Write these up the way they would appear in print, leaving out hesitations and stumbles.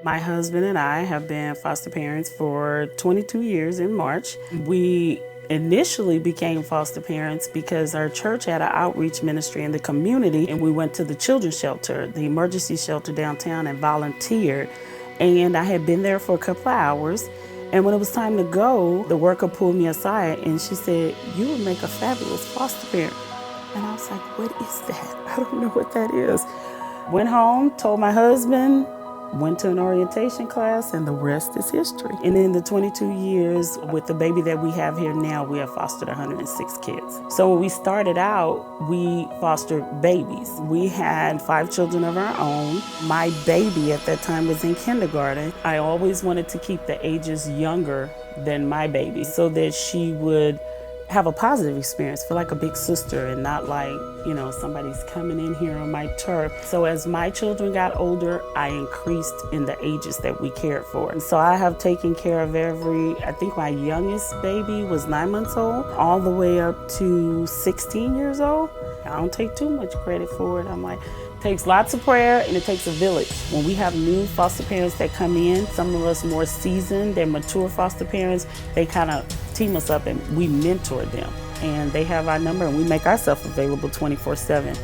My husband and I have been foster parents for 22 years in March. We initially became foster parents because our church had an outreach ministry in the community, and we went to the children's shelter, the emergency shelter downtown, and volunteered. And I had been there for a couple of hours, and when it was time to go, the worker pulled me aside and she said, "You would make a fabulous foster parent." And I was like, "What is that? I don't know what that is." Went home, told my husband, went to an orientation class, and the rest is history. And in the 22 years with the baby that we have here now, we have fostered 106 kids. So when we started out, we fostered babies. We had 5 children of our own. My baby at that time was in kindergarten. I always wanted to keep the ages younger than my baby so that she would have a positive experience, feel like a big sister and not like, somebody's coming in here on my turf. So as my children got older, I increased in the ages that we cared for. And so I have taken care of I think my youngest baby was 9 months old, all the way up to 16 years old. I don't take too much credit for it. I'm like, it takes lots of prayer and it takes a village. When we have new foster parents that come in, some of us more seasoned, they're mature foster parents, they kind of team us up and we mentor them. And they have our number and we make ourselves available 24/7.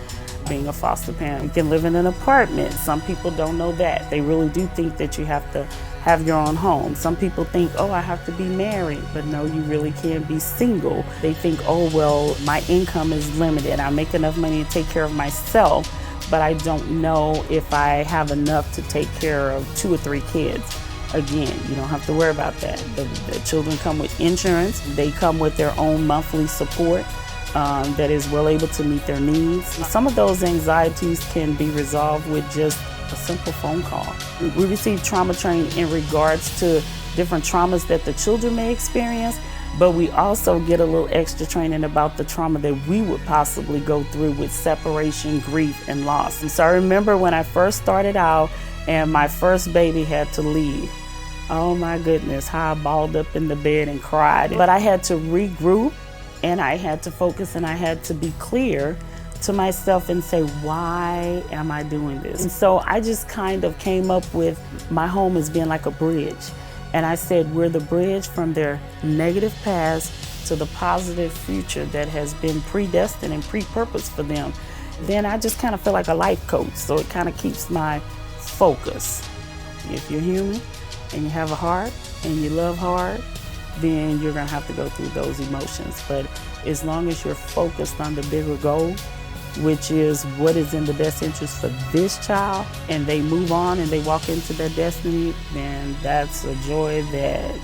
Being a foster parent, you can live in an apartment. Some people don't know that. They really do think that you have to have your own home. Some people think, oh, I have to be married, but no, you really can be single. They think, oh, well, my income is limited. I make enough money to take care of myself, but I don't know if I have enough to take care of 2 or 3 kids. Again, you don't have to worry about that. The children come with insurance. They come with their own monthly support that is well able to meet their needs. Some of those anxieties can be resolved with just a simple phone call. We receive trauma training in regards to different traumas that the children may experience, but we also get a little extra training about the trauma that we would possibly go through with separation, grief, and loss. And so I remember when I first started out and my first baby had to leave. Oh my goodness, how I balled up in the bed and cried. But I had to regroup and I had to focus and I had to be clear to myself and say, why am I doing this? And so I just kind of came up with my home as being like a bridge. And I said, we're the bridge from their negative past to the positive future that has been predestined and pre-purposed for them. Then I just kind of feel like a life coach. So it kind of keeps my focus. If you're human and you have a heart and you love hard, then you're gonna have to go through those emotions. But as long as you're focused on the bigger goal, which is what is in the best interest for this child, and they move on and they walk into their destiny, then that's a joy that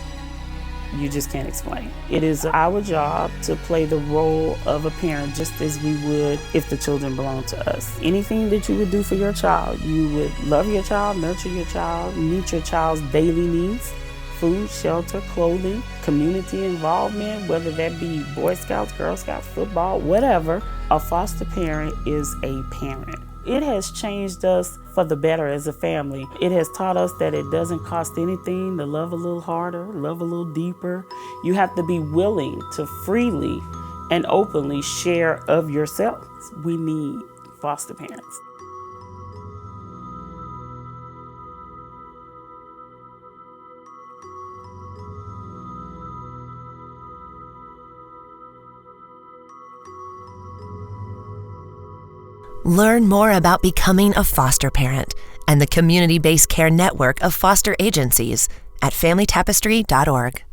you just can't explain. It is our job to play the role of a parent just as we would if the children belong to us. Anything that you would do for your child, you would love your child, nurture your child, meet your child's daily needs, food, shelter, clothing, community involvement, whether that be Boy Scouts, Girl Scouts, football, whatever. A foster parent is a parent. It has changed us for the better as a family. It has taught us that it doesn't cost anything to love a little harder, love a little deeper. You have to be willing to freely and openly share of yourself. We need foster parents. Learn more about becoming a foster parent and the community-based care network of foster agencies at familytapestry.org.